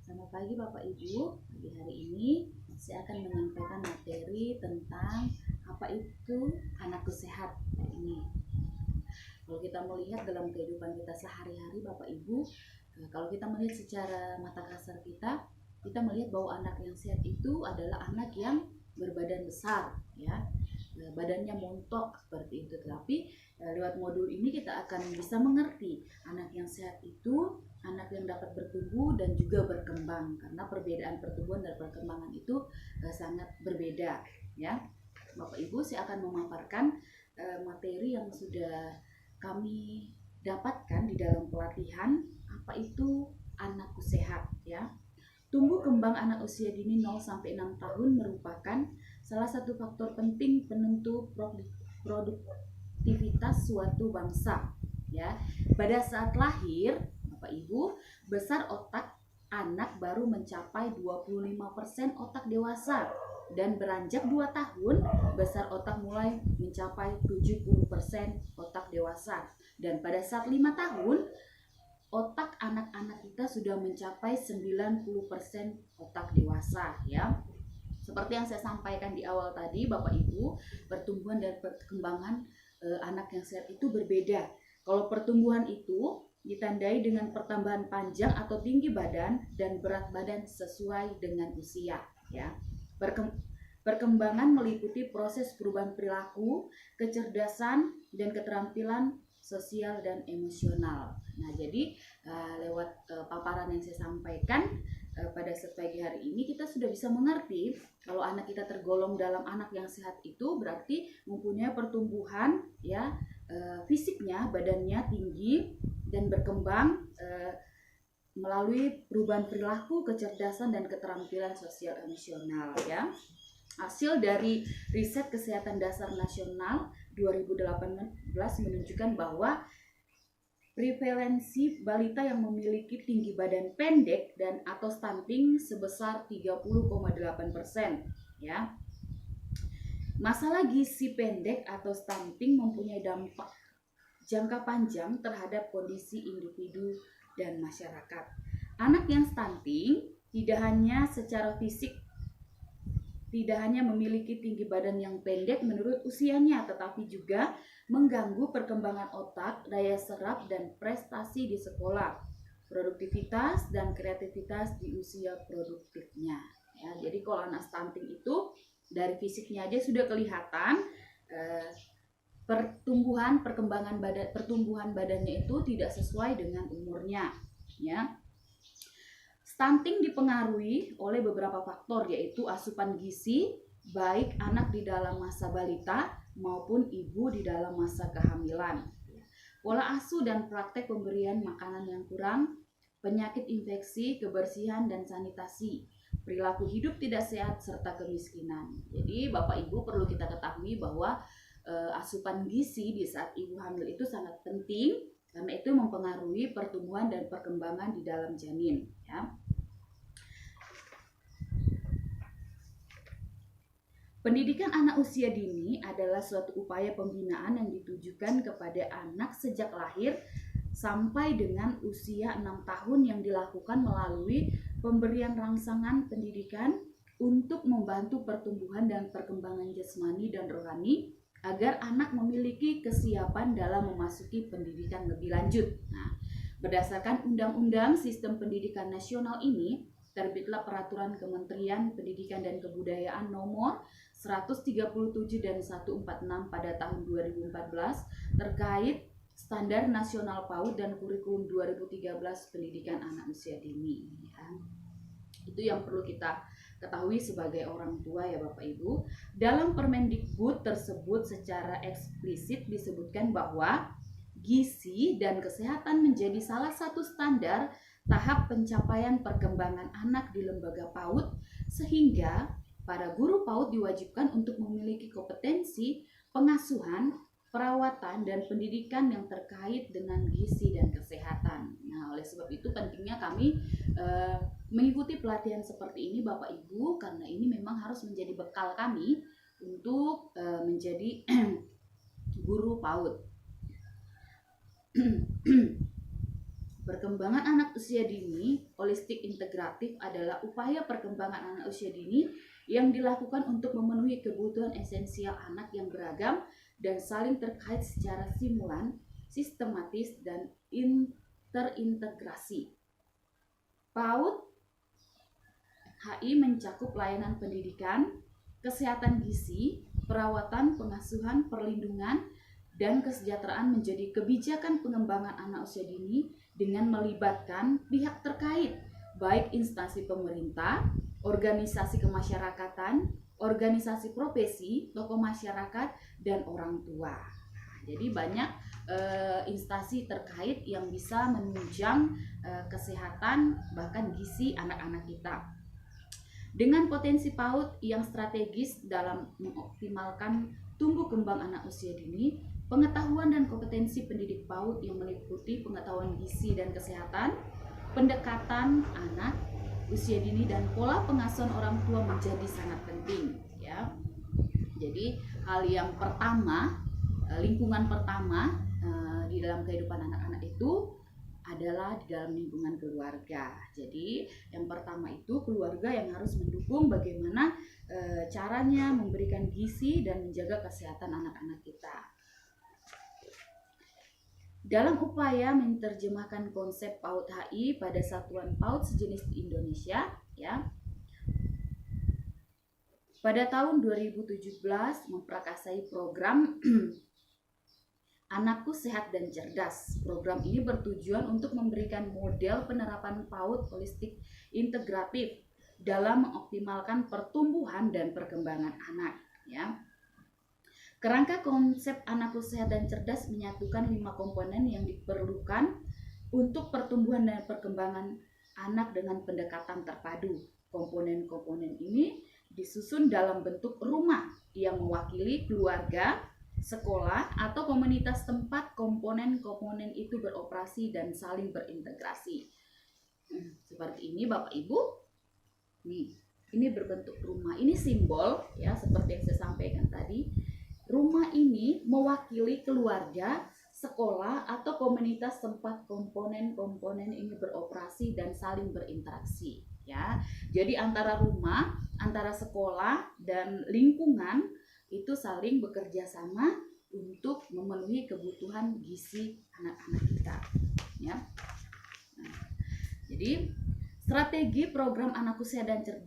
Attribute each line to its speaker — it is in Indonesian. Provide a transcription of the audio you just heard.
Speaker 1: Selamat pagi Bapak Ibu. Pagi hari ini saya akan menyampaikan materi tentang apa itu anakku sehat. Ini kalau kita melihat dalam kehidupan kita sehari-hari Bapak Ibu, kalau kita melihat secara mata kasar kita melihat bahwa anak yang sehat itu adalah anak yang berbadan besar, ya, badannya montok seperti itu. Tapi lewat modul ini kita akan bisa mengerti anak yang sehat itu anak yang dapat bertumbuh dan juga berkembang, karena perbedaan pertumbuhan dan perkembangan itu sangat berbeda, ya. Bapak Ibu, saya akan memaparkan materi yang sudah kami dapatkan di dalam pelatihan apa itu anakku sehat, ya. Tumbuh kembang anak usia dini 0 sampai 6 tahun merupakan salah satu faktor penting penentu produktivitas suatu bangsa, ya. Pada saat lahir, Bapak Ibu, besar otak anak baru mencapai 25% otak dewasa, dan beranjak 2 tahun besar otak mulai mencapai 70% otak dewasa, dan pada saat 5 tahun otak anak-anak kita sudah mencapai 90% otak dewasa, ya. Seperti yang saya sampaikan di awal tadi Bapak Ibu, pertumbuhan dan perkembangan anak yang sehat itu berbeda. Kalau pertumbuhan itu ditandai dengan pertambahan panjang atau tinggi badan dan berat badan sesuai dengan usia, ya. Perkembangan meliputi proses perubahan perilaku, kecerdasan, dan keterampilan sosial dan emosional. Nah, jadi lewat paparan yang saya sampaikan pada pagi hari ini, kita sudah bisa mengerti kalau anak kita tergolong dalam anak yang sehat itu berarti mempunyai pertumbuhan, ya, fisiknya, badannya tinggi dan berkembang melalui perubahan perilaku, kecerdasan, dan keterampilan sosial emosional, ya. Hasil dari riset kesehatan dasar nasional 2018 menunjukkan bahwa prevalensi balita yang memiliki tinggi badan pendek dan atau stunting sebesar 30,8%, ya. Masalah gizi pendek atau stunting mempunyai dampak jangka panjang terhadap kondisi individu dan masyarakat. Anak yang stunting tidak hanya secara fisik tidak hanya memiliki tinggi badan yang pendek menurut usianya, tetapi juga mengganggu perkembangan otak, daya serap, dan prestasi di sekolah, produktivitas dan kreativitas di usia produktifnya. Ya, jadi kalau anak stunting itu dari fisiknya aja sudah kelihatan pertumbuhan badannya itu tidak sesuai dengan umurnya, ya. Stunting dipengaruhi oleh beberapa faktor, yaitu asupan gizi baik anak di dalam masa balita maupun ibu di dalam masa kehamilan, pola asuh dan praktek pemberian makanan yang kurang, penyakit infeksi, kebersihan dan sanitasi, perilaku hidup tidak sehat, serta kemiskinan. Jadi Bapak Ibu perlu kita ketahui bahwa asupan gizi di saat ibu hamil itu sangat penting, karena itu mempengaruhi pertumbuhan dan perkembangan di dalam janin, ya. Pendidikan anak usia dini adalah suatu upaya pembinaan yang ditujukan kepada anak sejak lahir sampai dengan usia 6 tahun yang dilakukan melalui pemberian rangsangan pendidikan untuk membantu pertumbuhan dan perkembangan jasmani dan rohani agar anak memiliki kesiapan dalam memasuki pendidikan lebih lanjut. Nah, berdasarkan Undang-Undang Sistem Pendidikan Nasional ini, terbitlah Peraturan Kementerian Pendidikan dan Kebudayaan Nomor 137 dan 146 pada tahun 2014 terkait Standar Nasional PAUD dan Kurikulum 2013 Pendidikan Anak Usia Dini, ya. Itu yang perlu kita ketahui sebagai orang tua, ya Bapak Ibu. Dalam Permendikbud tersebut secara eksplisit disebutkan bahwa gizi dan kesehatan menjadi salah satu standar tahap pencapaian perkembangan anak di lembaga PAUD, sehingga para guru PAUD diwajibkan untuk memiliki kompetensi pengasuhan, perawatan, dan pendidikan yang terkait dengan gizi dan kesehatan. Nah, oleh sebab itu pentingnya kami mengikuti pelatihan seperti ini Bapak Ibu, karena ini memang harus menjadi bekal kami untuk menjadi guru PAUD. Perkembangan anak usia dini, holistik integratif adalah upaya perkembangan anak usia dini yang dilakukan untuk memenuhi kebutuhan esensial anak yang beragam dan saling terkait secara simulan, sistematis, dan terintegrasi. PAUD HI mencakup layanan pendidikan, kesehatan gizi, perawatan, pengasuhan, perlindungan, dan kesejahteraan menjadi kebijakan pengembangan anak usia dini dengan melibatkan pihak terkait, baik instansi pemerintah, organisasi kemasyarakatan, organisasi profesi, tokoh masyarakat, dan orang tua. Jadi banyak instansi terkait yang bisa menunjang kesehatan bahkan gizi anak-anak kita. Dengan potensi PAUD yang strategis dalam mengoptimalkan tumbuh kembang anak usia dini, pengetahuan dan kompetensi pendidik PAUD yang meliputi pengetahuan gizi dan kesehatan, pendekatan anak usia dini, dan pola pengasuhan orang tua menjadi sangat penting, ya. Jadi hal yang pertama, lingkungan pertama di dalam kehidupan anak-anak itu adalah di dalam lingkungan keluarga. Jadi yang pertama itu keluarga yang harus mendukung bagaimana caranya memberikan gizi dan menjaga kesehatan anak-anak kita. Dalam upaya menerjemahkan konsep PAUD HI pada satuan PAUD sejenis di Indonesia, ya, pada tahun 2017 memprakarsai program Anakku Sehat dan Cerdas. Program ini bertujuan untuk memberikan model penerapan PAUD holistik integratif dalam mengoptimalkan pertumbuhan dan perkembangan anak, ya. Kerangka konsep Anakku Sehat dan Cerdas menyatukan 5 komponen yang diperlukan untuk pertumbuhan dan perkembangan anak dengan pendekatan terpadu. Komponen-komponen ini disusun dalam bentuk rumah yang mewakili keluarga, sekolah, atau komunitas tempat komponen-komponen itu beroperasi dan saling berintegrasi. Seperti ini Bapak Ibu. Nih, ini berbentuk rumah. Ini simbol, ya, seperti yang saya sampaikan tadi. Rumah ini mewakili keluarga, sekolah, atau komunitas tempat komponen-komponen ini beroperasi dan saling berinteraksi, ya. Jadi antara rumah, antara sekolah dan lingkungan itu saling bekerja sama untuk memenuhi kebutuhan gizi anak-anak kita, ya. Nah, jadi strategi program Anakku Sehat dan Cerdas